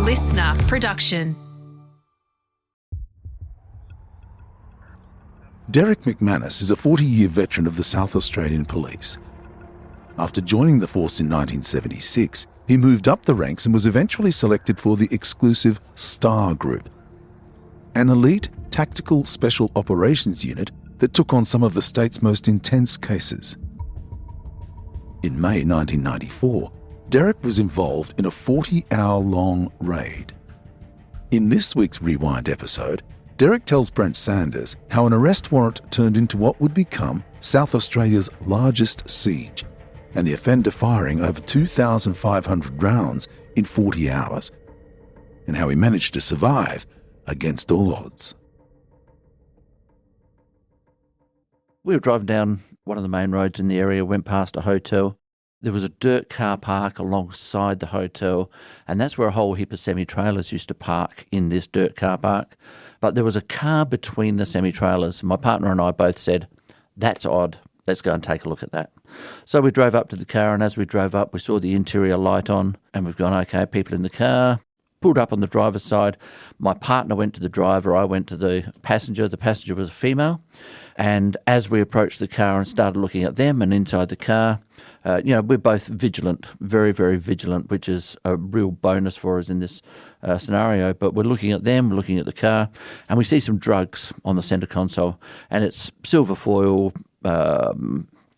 LiSTNR production. Derrick McManus is a 40-year veteran of the South Australian Police. After joining the force in 1976, he moved up the ranks and was eventually selected for the exclusive STAR Group, an elite tactical special operations unit that took on some of the state's most intense cases. In May 1994, Derrick was involved in a 40-hour-long raid. In this week's Rewind episode, Derrick tells Brent Sanders how an arrest warrant turned into what would become South Australia's largest siege, and the offender firing over 2,500 rounds in 40 hours, and how he managed to survive against all odds. We were driving down one of the main roads in the area, went past a hotel. There was a dirt car park alongside the hotel, and that's where a whole heap of semi-trailers used to park in this dirt car park. But there was a car between the semi-trailers. My partner and I both said, "That's odd. Let's go and take a look at that." So we drove up to the car, and as we drove up, we saw the interior light on, and we've gone, okay, people in the car. Pulled up on the driver's side. My partner went to the driver, I went to the passenger. The passenger was a female. And as we approached the car and started looking at them and inside the car, we're both vigilant, very, very vigilant, which is a real bonus for us in this scenario. But we're looking at them, looking at the car, and we see some drugs on the centre console. And it's silver foil, a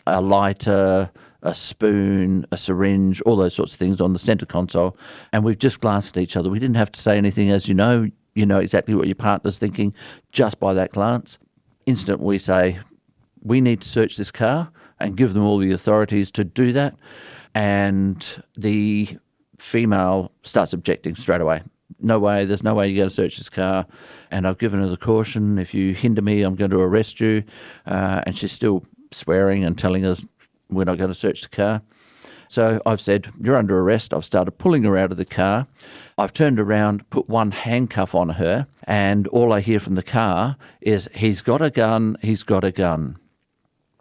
lighter, a spoon, a syringe, all those sorts of things on the centre console. And we've just glanced at each other. We didn't have to say anything. As you know exactly what your partner's thinking just by that glance. Instantly we say, we need to search this car and give them all the authorities to do that. And the female starts objecting straight away. No way, there's no way you're going to search this car. And I've given her the caution, if you hinder me, I'm going to arrest you. And she's still swearing and telling us we're not going to search the car. So I've said, you're under arrest. I've started pulling her out of the car. I've turned around, put one handcuff on her, and all I hear from the car is, "He's got a gun, he's got a gun."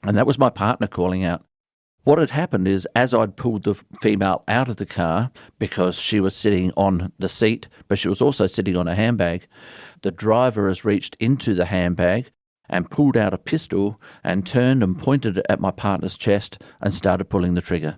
And that was my partner calling out. What had happened is, as I'd pulled the female out of the car, because she was sitting on the seat, but she was also sitting on a handbag, the driver has reached into the handbag and pulled out a pistol and turned and pointed it at my partner's chest and started pulling the trigger.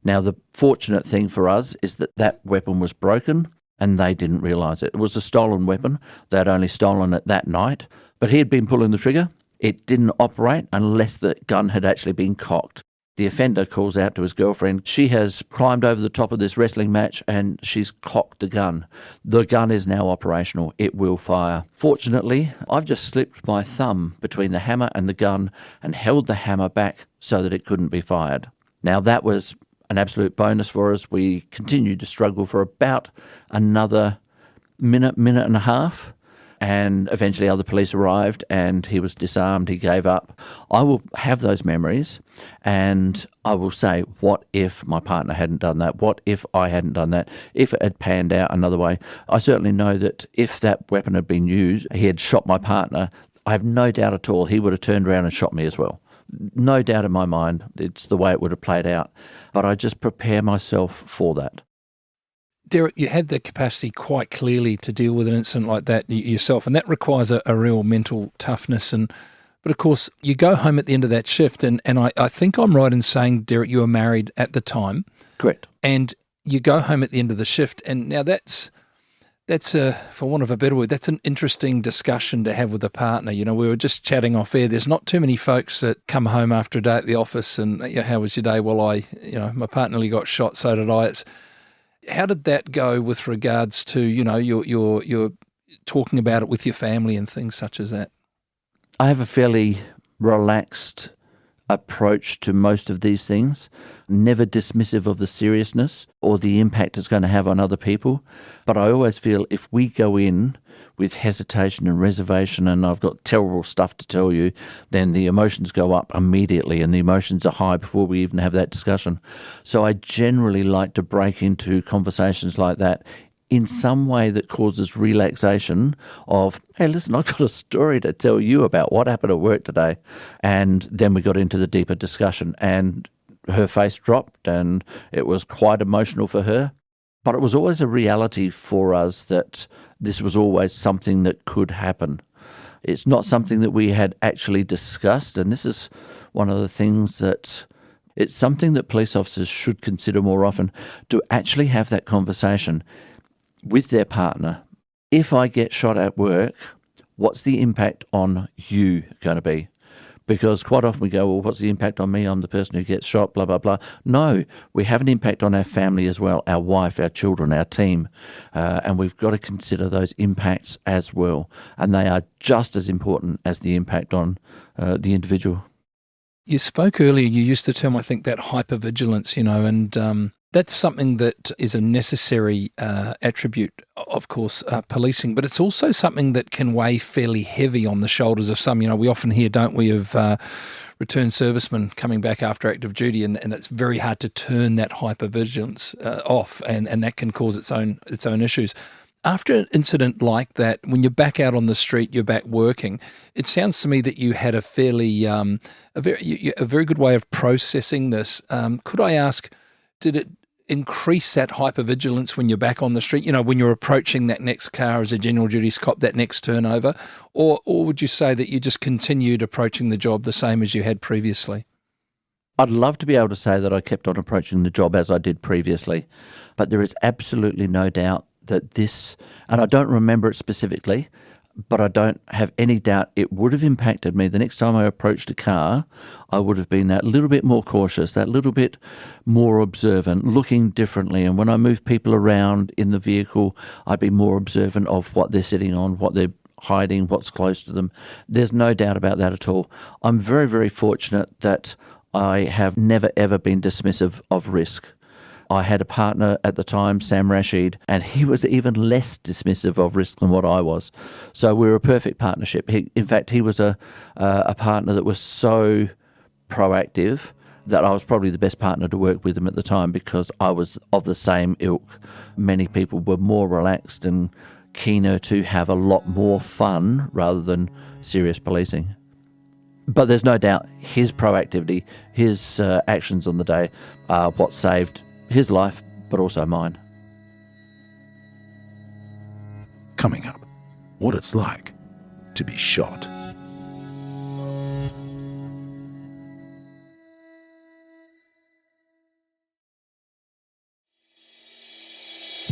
Now, the fortunate thing for us is that that weapon was broken and they didn't realise it. It was a stolen weapon. They'd only stolen it that night, but he had been pulling the trigger. It didn't operate unless the gun had actually been cocked. The offender calls out to his girlfriend. She has climbed over the top of this wrestling match and she's cocked the gun. The gun is now operational. It will fire. Fortunately, I've just slipped my thumb between the hammer and the gun and held the hammer back so that it couldn't be fired. Now, that was an absolute bonus for us. We continued to struggle for about another minute and a half. And eventually other police arrived and he was disarmed, he gave up. I will have those memories and I will say, what if my partner hadn't done that? What if I hadn't done that? If it had panned out another way? I certainly know that if that weapon had been used, he had shot my partner, I have no doubt at all he would have turned around and shot me as well. No doubt in my mind, it's the way it would have played out. But I just prepare myself for that. Derrick, you had the capacity quite clearly to deal with an incident like that yourself, and that requires a real mental toughness. But of course, you go home at the end of that shift, and I think I'm right in saying, Derrick, you were married at the time. Correct. And you go home at the end of the shift, and now that's for want of a better word, that's an interesting discussion to have with a partner. You know, we were just chatting off air. There's not too many folks that come home after a day at the office and, how was your day? Well, my partner nearly got shot, so did I. How did that go with regards to, you're talking about it with your family and things such as that? I have a fairly relaxed approach to most of these things, never dismissive of the seriousness or the impact it's going to have on other people. But I always feel if we go in with hesitation and reservation and I've got terrible stuff to tell you, then the emotions go up immediately and the emotions are high before we even have that discussion. So I generally like to break into conversations like that in some way that causes relaxation of, hey, listen, I've got a story to tell you about what happened at work today. And then we got into the deeper discussion and her face dropped and it was quite emotional for her. But it was always a reality for us that this was always something that could happen. It's not something that we had actually discussed, and this is one of the things that it's something that police officers should consider more often, to actually have that conversation with their partner. If I get shot at work, what's the impact on you going to be? Because quite often we go, well, what's the impact on me? I'm the person who gets shot, blah, blah, blah. No, we have an impact on our family as well, our wife, our children, our team. And we've got to consider those impacts as well. And they are just as important as the impact on the individual. You spoke earlier, you used the term, I think, that hypervigilance, and that's something that is a necessary attribute, of course, policing, but it's also something that can weigh fairly heavy on the shoulders of some. We often hear, don't we, of returned servicemen coming back after active duty, and it's very hard to turn that hypervigilance off, and that can cause its own issues. After an incident like that, when you're back out on the street, you're back working, it sounds to me that you had a fairly, a very good way of processing this. Could I ask, did it increase that hypervigilance when you're back on the street, when you're approaching that next car as a general duties cop, that next turnover? Or would you say that you just continued approaching the job the same as you had previously? I'd love to be able to say that I kept on approaching the job as I did previously, but there is absolutely no doubt that this, and I don't remember it specifically, but I don't have any doubt it would have impacted me. The next time I approached a car, I would have been that little bit more cautious, that little bit more observant, looking differently. And when I move people around in the vehicle, I'd be more observant of what they're sitting on, what they're hiding, what's close to them. There's no doubt about that at all. I'm very, very fortunate that I have never, ever been dismissive of risk. I had a partner at the time, Sam Rashid, and he was even less dismissive of risk than what I was. So we were a perfect partnership. In fact, he was a partner that was so proactive that I was probably the best partner to work with him at the time, because I was of the same ilk. Many people were more relaxed and keener to have a lot more fun rather than serious policing. But there's no doubt his proactivity, his actions on the day are what saved his life, but also mine. Coming up, what it's like to be shot.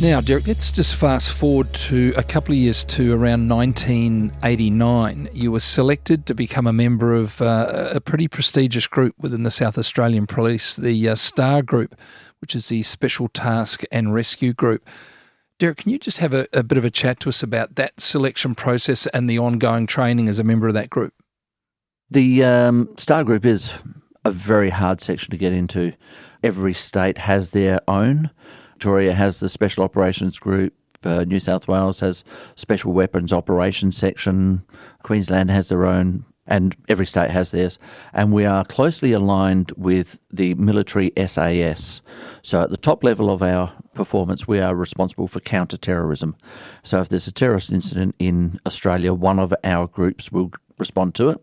Now, Derrick, let's just fast forward to a couple of years to around 1989. You were selected to become a member of a pretty prestigious group within the South Australian Police, the STAR Group, which is the Special Task and Rescue Group. Derrick, can you just have a bit of a chat to us about that selection process and the ongoing training as a member of that group? The STAR Group is a very hard section to get into. Every state has their own. Victoria has the Special Operations Group. New South Wales has Special Weapons Operations Section. Queensland has their own, and every state has theirs. And we are closely aligned with the military SAS. So at the top level of our performance, we are responsible for counter-terrorism. So if there's a terrorist incident in Australia, one of our groups will respond to it,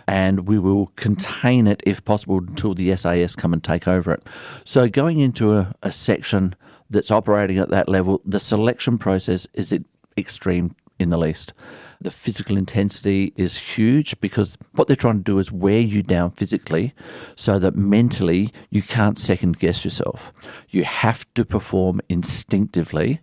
and we will contain it if possible until the SAS come and take over it. So going into a section that's operating at that level, the selection process is extreme in the least. The physical intensity is huge, because what they're trying to do is wear you down physically so that mentally you can't second guess yourself. You have to perform instinctively,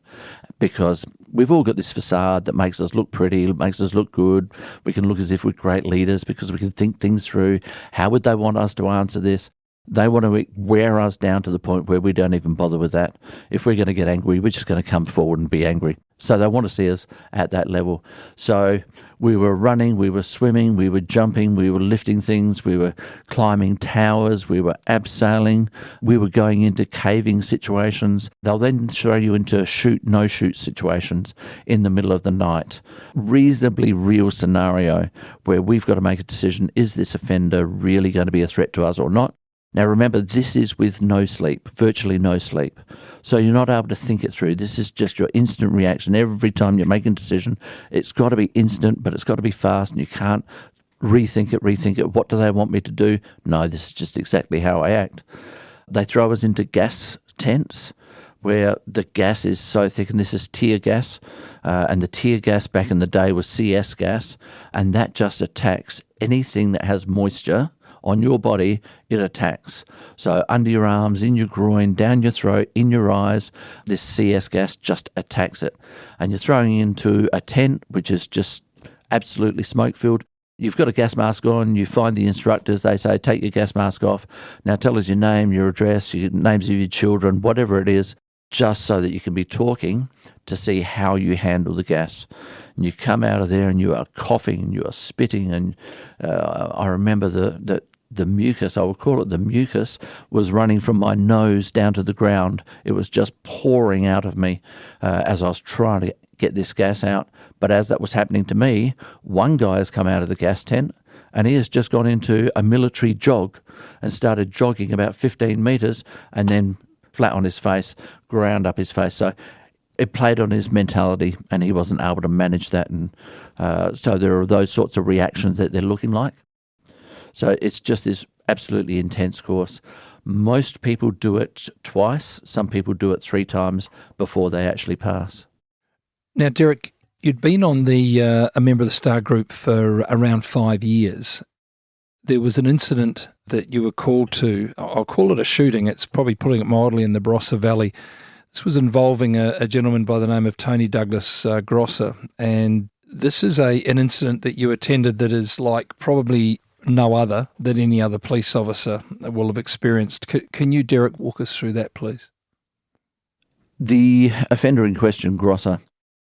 because we've all got this facade that makes us look pretty, makes us look good. We can look as if we're great leaders because we can think things through. How would they want us to answer this? They want to wear us down to the point where we don't even bother with that. If we're going to get angry, we're just going to come forward and be angry. So they want to see us at that level. So we were running, we were swimming, we were jumping, we were lifting things, we were climbing towers, we were abseiling, we were going into caving situations. They'll then throw you into shoot, no shoot situations in the middle of the night. Reasonably real scenario where we've got to make a decision, is this offender really going to be a threat to us or not? Now remember, this is with no sleep, virtually no sleep. So you're not able to think it through. This is just your instant reaction. Every time you're making a decision, it's got to be instant, but it's got to be fast, and you can't rethink it. What do they want me to do? No, this is just exactly how I act. They throw us into gas tents where the gas is so thick, and this is tear gas, and the tear gas back in the day was CS gas, and that just attacks anything that has moisture on your body, it attacks. So under your arms, in your groin, down your throat, in your eyes, this CS gas just attacks it. And you're throwing into a tent, which is just absolutely smoke-filled. You've got a gas mask on, you find the instructors, they say, take your gas mask off. Now tell us your name, your address, your names of your children, whatever it is, just so that you can be talking to see how you handle the gas. And you come out of there and you are coughing and you are spitting. And I remember the mucus, I would call it the mucus, was running from my nose down to the ground. It was just pouring out of me as I was trying to get this gas out. But as that was happening to me, one guy has come out of the gas tent and he has just gone into a military jog and started jogging about 15 metres and then flat on his face, ground up his face. So it played on his mentality and he wasn't able to manage that. And so there are those sorts of reactions that they're looking like. So it's just this absolutely intense course. Most people do it twice. Some people do it 3 times before they actually pass. Now, Derrick, you'd been on a member of the STAR group for around 5 years. There was an incident that you were called to. I'll call it a shooting. It's probably putting it mildly, in the Barossa Valley. This was involving a gentleman by the name of Tony Douglas Grosser. And this is an incident that you attended that is like probably no other that any other police officer will have experienced. Can you, Derrick, walk us through that, please? The offender in question, Grosser,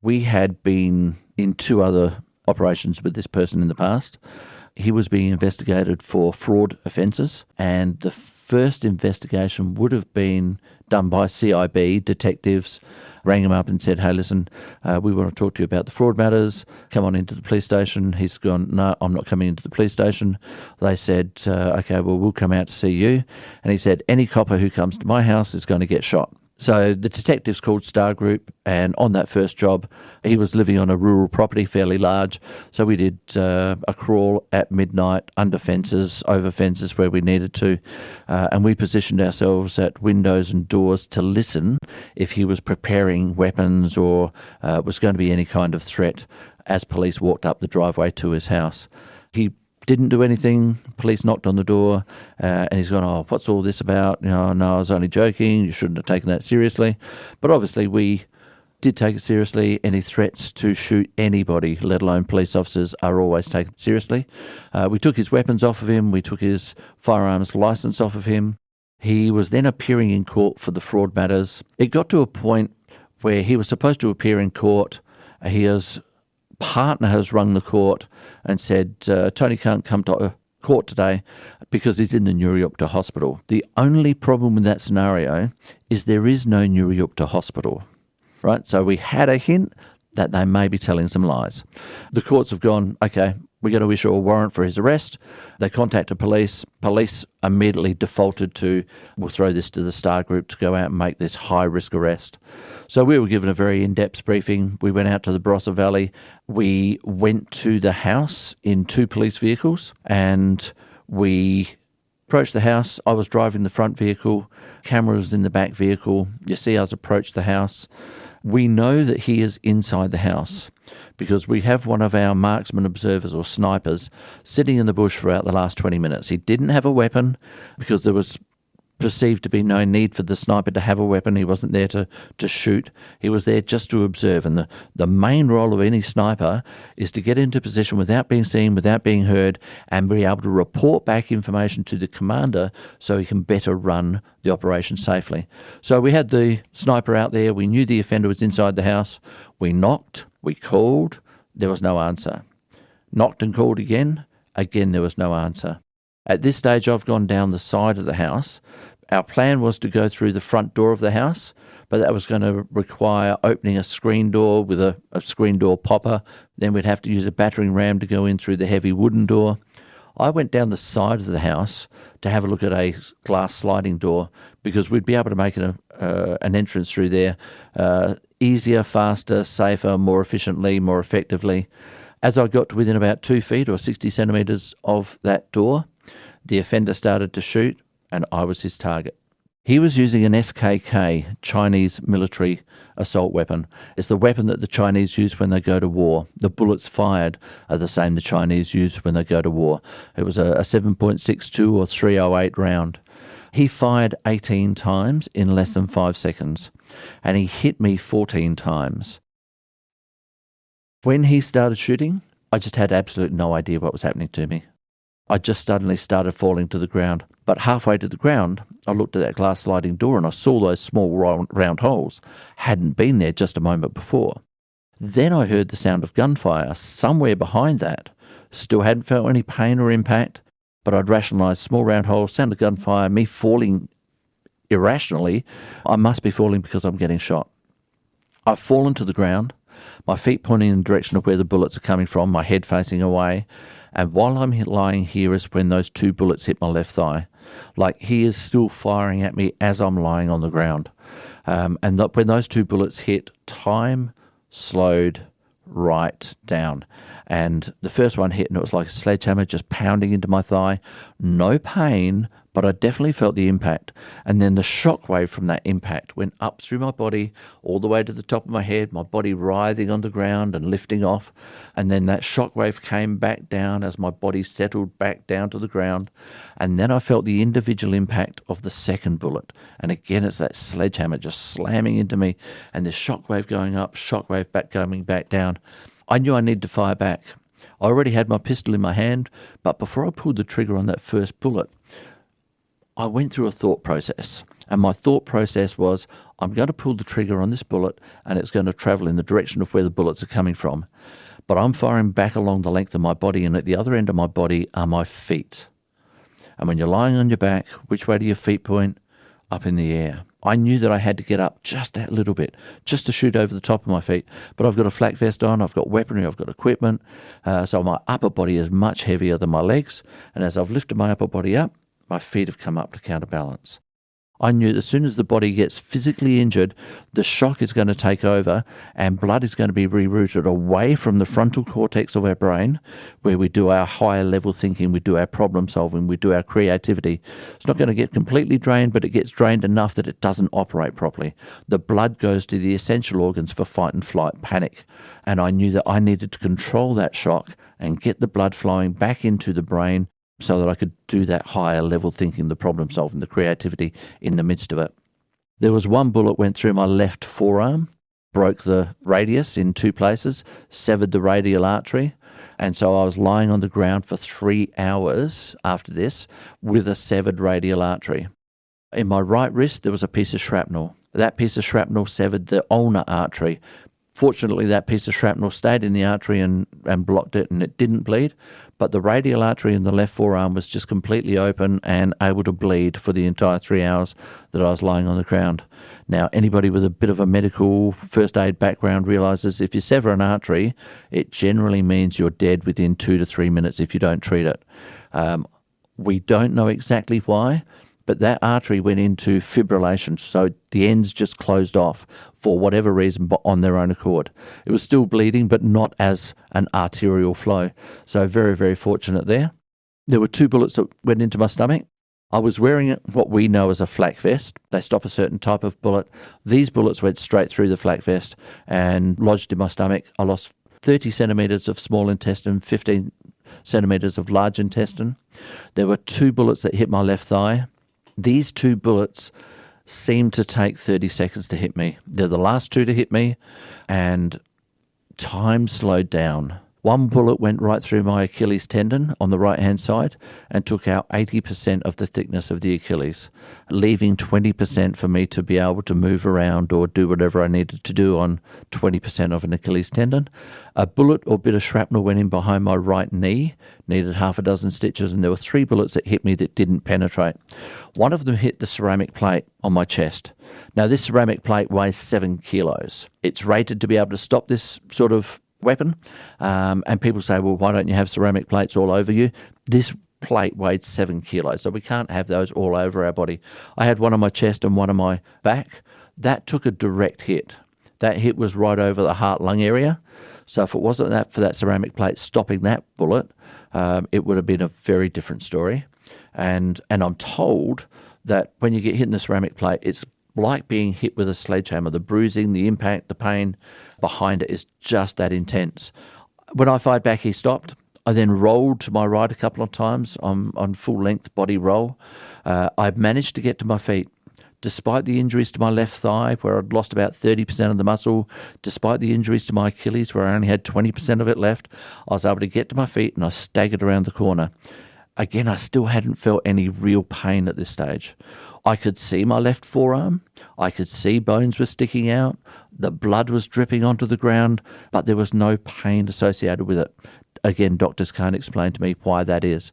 we had been in 2 other operations with this person in the past. He was being investigated for fraud offences, and the first investigation would have been done by CIB detectives. Rang him up and said, hey, listen, we want to talk to you about the fraud matters. Come on into the police station. He's gone, no, I'm not coming into the police station. They said, okay, well, we'll come out to see you. And he said, any copper who comes to my house is going to get shot. So the detectives called Star Group, and on that first job, he was living on a rural property, fairly large. So we did a crawl at midnight, under fences, over fences where we needed to, and we positioned ourselves at windows and doors to listen if he was preparing weapons or was going to be any kind of threat as police walked up the driveway to his house. He didn't do anything. Police knocked on the door and he's gone, oh, what's all this about? No, I was only joking. You shouldn't have taken that seriously. But obviously we did take it seriously. Any threats to shoot anybody, let alone police officers, are always taken seriously. We took his weapons off of him. We took his firearms license off of him. He was then appearing in court for the fraud matters. It got to a point where he was supposed to appear in court. His partner has rung the court and said, Tony can't come to court today because he's in the Nuruyupta hospital. The only problem with that scenario is there is no Nuruyupta hospital, right? So we had a hint that they may be telling some lies. The courts have gone, okay, we're going to issue a warrant for his arrest. They contacted police. Police immediately defaulted to, we'll throw this to the STAR Group to go out and make this high-risk arrest. So we were given a very in-depth briefing. We went out to the Barossa Valley. We went to the house in 2 police vehicles and we approached the house. I was driving the front vehicle. Camera was in the back vehicle. You see us approach the house. We know that he is inside the house because we have one of our marksman observers or snipers sitting in the bush for about the last 20 minutes. He didn't have a weapon because there was perceived to be no need for the sniper to have a weapon. He wasn't there to shoot. He was there just to observe. And the main role of any sniper is to get into position without being seen, without being heard, and be able to report back information to the commander so he can better run the operation safely. So we had the sniper out there. We knew the offender was inside the house. We knocked. We called. There was no answer. Knocked and called again. Again, there was no answer. At this stage, I've gone down the side of the house. Our plan was to go through the front door of the house, but that was going to require opening a screen door with a screen door popper. Then we'd have to use a battering ram to go in through the heavy wooden door. I went down the side of the house to have a look at a glass sliding door because we'd be able to make an entrance through there easier, faster, safer, more efficiently, more effectively. As I got to within about 2 feet or 60 centimetres of that door, the offender started to shoot and I was his target. He was using an SKK, Chinese military assault weapon. It's the weapon that the Chinese use when they go to war. The bullets fired are the same the Chinese use when they go to war. It was a 7.62 or 308 round. He fired 18 times in less than 5 seconds, and he hit me 14 times. When he started shooting, I just had absolute no idea what was happening to me. I just suddenly started falling to the ground. But halfway to the ground, I looked at that glass sliding door and I saw those small round holes. Hadn't been there just a moment before. Then I heard the sound of gunfire somewhere behind that. Still hadn't felt any pain or impact, but I'd rationalised small round holes, sound of gunfire, me falling irrationally. I must be falling because I'm getting shot. I've fallen to the ground, my feet pointing in the direction of where the bullets are coming from, my head facing away. And while I'm lying here is when those 2 bullets hit my left thigh. Like he is still firing at me as I'm lying on the ground. When those 2 bullets hit, time slowed right down. And the first one hit and it was like a sledgehammer just pounding into my thigh. No pain, but I definitely felt the impact. And then the shockwave from that impact went up through my body, all the way to the top of my head, my body writhing on the ground and lifting off. And then that shockwave came back down as my body settled back down to the ground. And then I felt the individual impact of the second bullet. And again, it's that sledgehammer just slamming into me and the shockwave going up, shockwave back coming back down. I knew I needed to fire back. I already had my pistol in my hand, but before I pulled the trigger on that first bullet, I went through a thought process. And my thought process was, I'm going to pull the trigger on this bullet and it's going to travel in the direction of where the bullets are coming from. But I'm firing back along the length of my body, and at the other end of my body are my feet. And when you're lying on your back, which way do your feet point? Up in the air. I knew that I had to get up just that little bit, just to shoot over the top of my feet. But I've got a flak vest on, I've got weaponry, I've got equipment. So my upper body is much heavier than my legs. And as I've lifted my upper body up, my feet have come up to counterbalance. I knew that as soon as the body gets physically injured, the shock is going to take over and blood is going to be rerouted away from the frontal cortex of our brain, where we do our higher level thinking, we do our problem solving, we do our creativity. It's not going to get completely drained, but it gets drained enough that it doesn't operate properly. The blood goes to the essential organs for fight and flight, panic. And I knew that I needed to control that shock and get the blood flowing back into the brain, so that I could do that higher level thinking, the problem solving, the creativity in the midst of it. There was one bullet went through my left forearm, broke the radius in 2 places, severed the radial artery, and so I was lying on the ground for 3 hours after this with a severed radial artery. In my right wrist, there was a piece of shrapnel. That piece of shrapnel severed the ulnar artery. Fortunately, that piece of shrapnel stayed in the artery and blocked it, and it didn't bleed. But the radial artery in the left forearm was just completely open and able to bleed for the entire 3 hours that I was lying on the ground. Now, anybody with a bit of a medical first aid background realises if you sever an artery, it generally means you're dead within 2 to 3 minutes if you don't treat it. We don't know exactly why, but that artery went into fibrillation, so the ends just closed off for whatever reason, but on their own accord. It was still bleeding, but not as an arterial flow. So very, very fortunate there. There were 2 bullets that went into my stomach. I was wearing what we know as a flak vest. They stop a certain type of bullet. These bullets went straight through the flak vest and lodged in my stomach. I lost 30 centimetres of small intestine, 15 centimetres of large intestine. There were 2 bullets that hit my left thigh. These 2 bullets seemed to take 30 seconds to hit me. They're the last 2 to hit me, and time slowed down. One bullet went right through my Achilles tendon on the right-hand side and took out 80% of the thickness of the Achilles, leaving 20% for me to be able to move around or do whatever I needed to do on 20% of an Achilles tendon. A bullet or bit of shrapnel went in behind my right knee, needed 6 stitches, and there were 3 bullets that hit me that didn't penetrate. One of them hit the ceramic plate on my chest. Now, this ceramic plate weighs 7 kilos. It's rated to be able to stop this sort of weapon, and people say, well, why don't you have ceramic plates all over you? This plate weighed 7 kilos, so we can't have those all over our body. I had one on my chest and one on my back. That took a direct hit. That hit was right over the heart-lung area, so if it wasn't that for that ceramic plate stopping that bullet, it would have been a very different story. And I'm told that when you get hit in the ceramic plate, it's like being hit with a sledgehammer. The bruising, the impact, the pain behind it is just that intense. When I fired back, he stopped. I then rolled to my right a couple of times on full-length body roll. I managed to get to my feet. Despite the injuries to my left thigh, where I'd lost about 30% of the muscle, despite the injuries to my Achilles, where I only had 20% of it left, I was able to get to my feet and I staggered around the corner. Again, I still hadn't felt any real pain at this stage. I could see my left forearm. I could see bones were sticking out. The blood was dripping onto the ground, but there was no pain associated with it. Again, doctors can't explain to me why that is.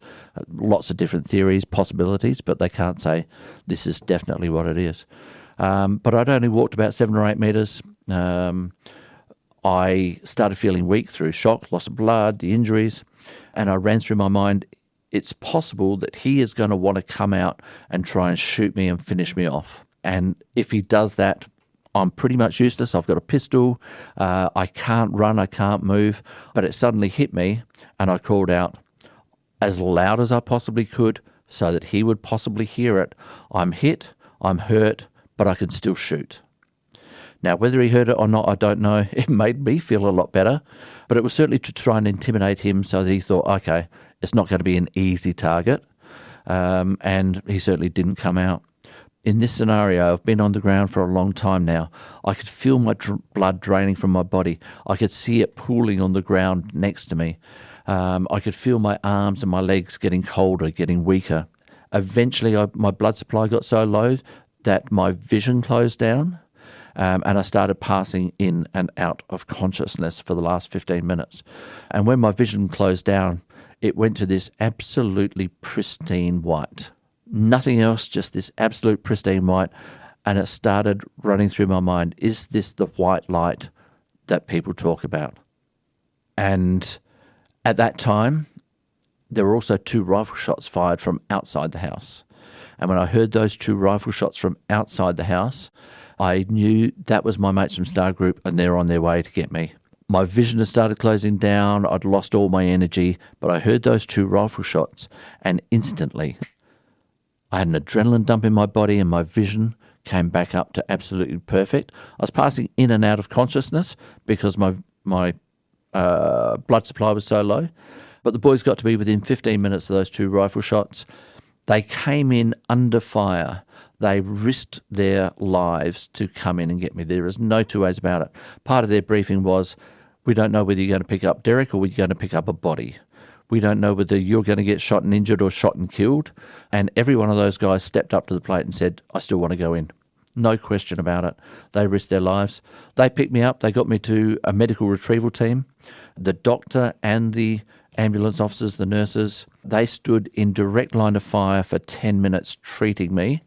Lots of different theories, possibilities, but they can't say this is definitely what it is. But I'd only walked about 7 or 8 metres. I started feeling weak through shock, loss of blood, the injuries, and I ran through my mind, it's possible that he is going to want to come out and try and shoot me and finish me off. And if he does that, I'm pretty much useless. I've got a pistol. I can't run. I can't move. But it suddenly hit me, and I called out as loud as I possibly could so that he would possibly hear it. I'm hit. I'm hurt, but I can still shoot. Now, whether he heard it or not, I don't know. It made me feel a lot better. But it was certainly to try and intimidate him so that he thought, okay, it's not going to be an easy target. And he certainly didn't come out. In this scenario, I've been on the ground for a long time now. I could feel my blood draining from my body. I could see it pooling on the ground next to me. I could feel my arms and my legs getting colder, getting weaker. Eventually, my blood supply got so low that my vision closed down, and I started passing in and out of consciousness for the last 15 minutes. And when my vision closed down, it went to this absolutely pristine white. Nothing else, just this absolute pristine white. And it started running through my mind, is this the white light that people talk about? And at that time, there were also 2 rifle shots fired from outside the house. And when I heard those 2 rifle shots from outside the house, I knew that was my mates from Star Group and they're on their way to get me. My vision had started closing down. I'd lost all my energy, but I heard those 2 rifle shots and instantly I had an adrenaline dump in my body and my vision came back up to absolutely perfect. I was passing in and out of consciousness because my blood supply was so low. But the boys got to be within 15 minutes of those 2 rifle shots. They came in under fire. They risked their lives to come in and get me. There is no 2 ways about it. Part of their briefing was, we don't know whether you're going to pick up Derrick or you're going to pick up a body. We don't know whether you're going to get shot and injured or shot and killed. And every one of those guys stepped up to the plate and said, I still want to go in. No question about it. They risked their lives. They picked me up. They got me to a medical retrieval team. The doctor and the ambulance officers, the nurses, they stood in direct line of fire for 10 minutes treating me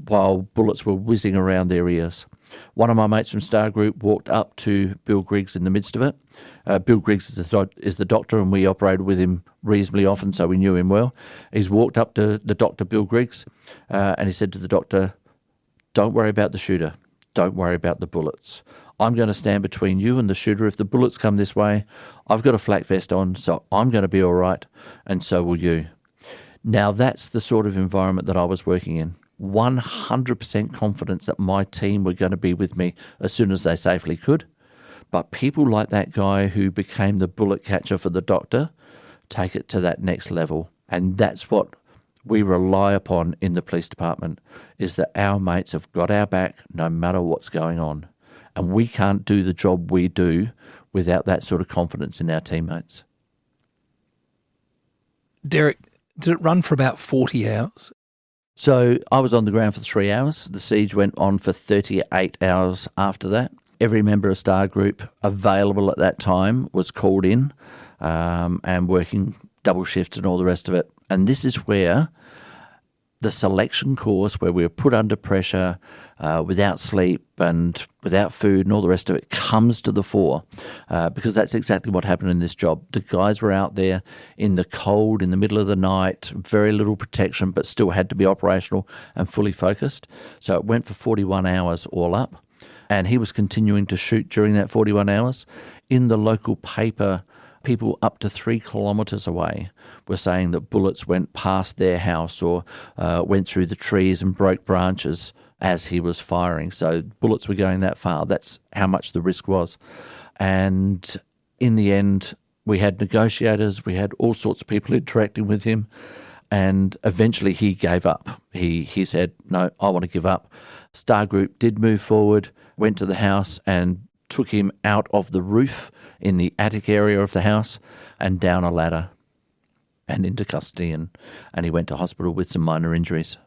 while bullets were whizzing around their ears. One of my mates from Star Group walked up to Bill Griggs in the midst of it. Bill Griggs is the doctor, and we operated with him reasonably often, so we knew him well. He's walked up to the doctor, Bill Griggs, and he said to the doctor, don't worry about the shooter. Don't worry about the bullets. I'm going to stand between you and the shooter. If the bullets come this way, I've got a flak vest on, so I'm going to be all right, and so will you. Now, that's the sort of environment that I was working in. 100% confidence that my team were going to be with me as soon as they safely could. But people like that guy who became the bullet catcher for the doctor take it to that next level. And that's what we rely upon in the police department, is that our mates have got our back no matter what's going on. And we can't do the job we do without that sort of confidence in our teammates. Derrick, did it run for about 40 hours? So I was on the ground for 3 hours. The siege went on for 38 hours after that. Every member of Star Group available at that time was called in and working double shifts and all the rest of it. And this is where the selection course, where we were put under pressure without sleep and without food and all the rest of it, comes to the fore because that's exactly what happened in this job. The guys were out there in the cold, in the middle of the night, very little protection, but still had to be operational and fully focused. So it went for 41 hours all up. And he was continuing to shoot during that 41 hours. In the local paper people up to 3 kilometres away were saying that bullets went past their house or went through the trees and broke branches as he was firing. So bullets were going that far. That's how much the risk was. And in the end, we had negotiators, we had all sorts of people interacting with him, and eventually he gave up. He said, no, I want to give up. Star Group did move forward, went to the house and took him out of the roof in the attic area of the house and down a ladder and into custody, and he went to hospital with some minor injuries.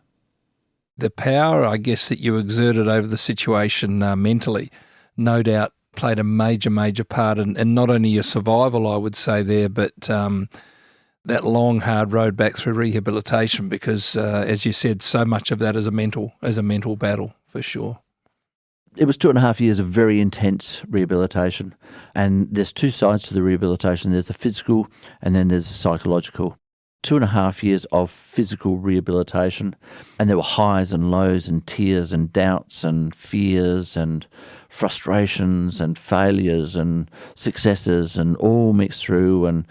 The power, I guess, that you exerted over the situation mentally, no doubt played a major part in not only your survival, I would say there, but that long, hard road back through rehabilitation, because, as you said, so much of that is a mental battle, for sure. It was 2.5 years of very intense rehabilitation, and there's two sides to the rehabilitation. There's the physical and then there's the psychological. 2.5 years of physical rehabilitation, and there were highs and lows and tears and doubts and fears and frustrations and failures and successes and all mixed through, and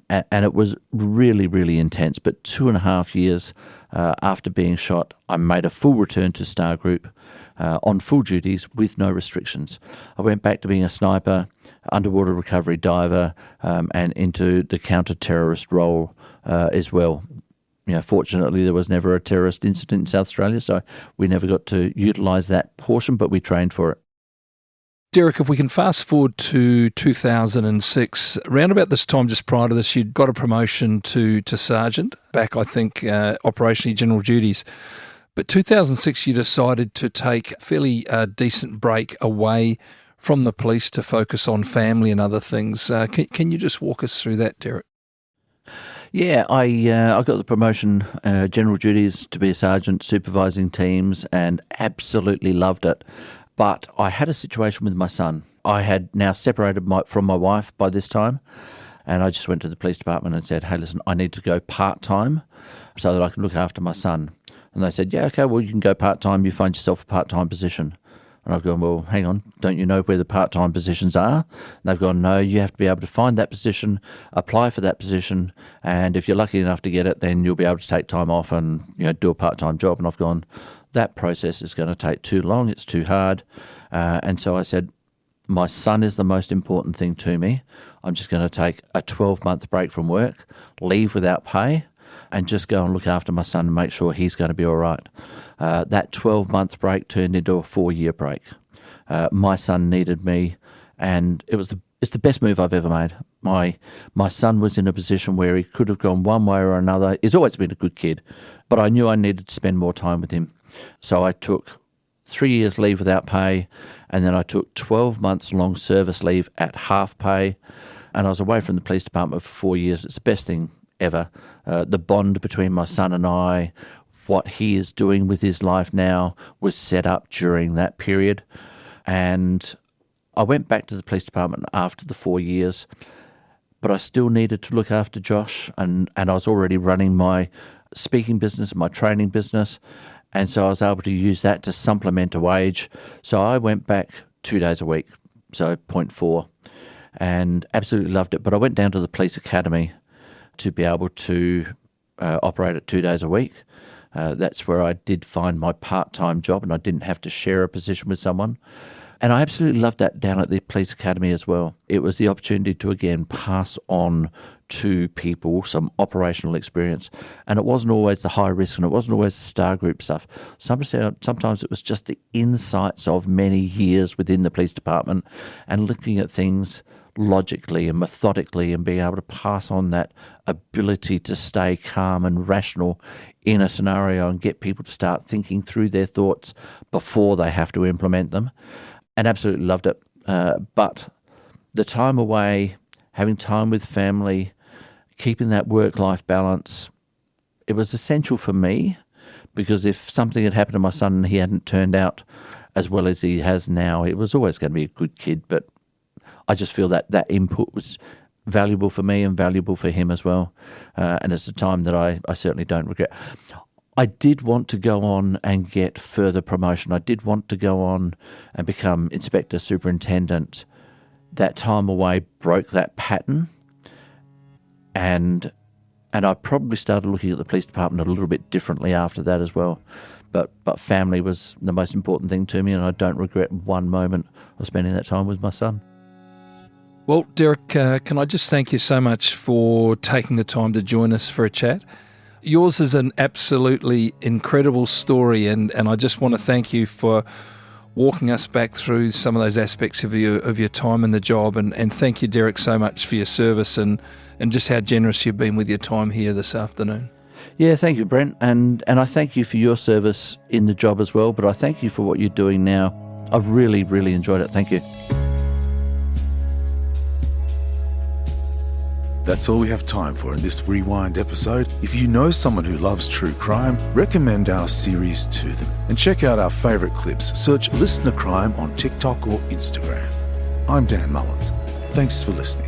it was really, really intense. But 2.5 years after being shot, I made a full return to Star Group on full duties with no restrictions. I went back to being a sniper, underwater recovery diver, and into the counter-terrorist role as well. Fortunately, there was never a terrorist incident in South Australia, so we never got to utilise that portion, but we trained for it. Derrick, if we can fast forward to 2006, around about this time, just prior to this, you'd got a promotion to sergeant, back, I think, operationally general duties. But 2006, you decided to take a fairly decent break away from the police to focus on family and other things. Can you just walk us through that, Derrick? Yeah, I got the promotion, general duties, to be a sergeant, supervising teams, and absolutely loved it. But I had a situation with my son. I had now separated from my wife by this time, and I just went to the police department and said, hey, listen, I need to go part-time so that I can look after my son. And they said, yeah, okay, well, you can go part-time. You find yourself a part-time position. And I've gone, well, hang on, don't you know where the part-time positions are? And they've gone, no, you have to be able to find that position, apply for that position, and if you're lucky enough to get it, then you'll be able to take time off and do a part-time job. And I've gone, that process is going to take too long, it's too hard. And so I said, my son is the most important thing to me. I'm just going to take a 12-month break from work, leave without pay, and just go and look after my son and make sure he's going to be all right. That 12-month break turned into a 4-year break. My son needed me, and it's the best move I've ever made. My son was in a position where he could have gone one way or another. He's always been a good kid, but I knew I needed to spend more time with him. So I took 3 years leave without pay, and then I took 12 months long service leave at half pay, and I was away from the police department for 4 years. It's the best thing ever. The bond between my son and I, what he is doing with his life now, was set up during that period. And I went back to the police department after the 4 years, but I still needed to look after Josh, and I was already running my speaking business, my training business, and so I was able to use that to supplement a wage. So I went back 2 days a week, so 0.4, and absolutely loved it. But I went down to the police academy to be able to operate at 2 days a week. That's where I did find my part-time job, and I didn't have to share a position with someone. And I absolutely loved that down at the police academy as well. It was the opportunity to, again, pass on to people some operational experience. And it wasn't always the high risk, and it wasn't always the Star Group stuff. Sometimes it was just the insights of many years within the police department and looking at things logically and methodically and being able to pass on that ability to stay calm and rational in a scenario and get people to start thinking through their thoughts before they have to implement them. And absolutely loved it. But the time away, having time with family, keeping that work-life balance, it was essential for me, because if something had happened to my son and he hadn't turned out as well as he has now, it was always going to be a good kid. But I just feel that that input was valuable for me and valuable for him as well. And it's a time that I certainly don't regret. I did want to go on and get further promotion. I did want to go on and become inspector, superintendent, that time away broke that pattern, and I probably started looking at the police department a little bit differently after that as well. But family was the most important thing to me, and I don't regret one moment of spending that time with my son. Well, Derrick, can I just thank you so much for taking the time to join us for a chat? Yours is an absolutely incredible story, and I just want to thank you for walking us back through some of those aspects of your time in the job. And thank you, Derrick, so much for your service and just how generous you've been with your time here this afternoon. Yeah, thank you, Brent. And I thank you for your service in the job as well, but I thank you for what you're doing now. I've really, really enjoyed it. Thank you. That's all we have time for in this Rewind episode. If you know someone who loves true crime, recommend our series to them and check out our favourite clips. Search LiSTNR Crime on TikTok or Instagram. I'm Dan Mullins. Thanks for listening.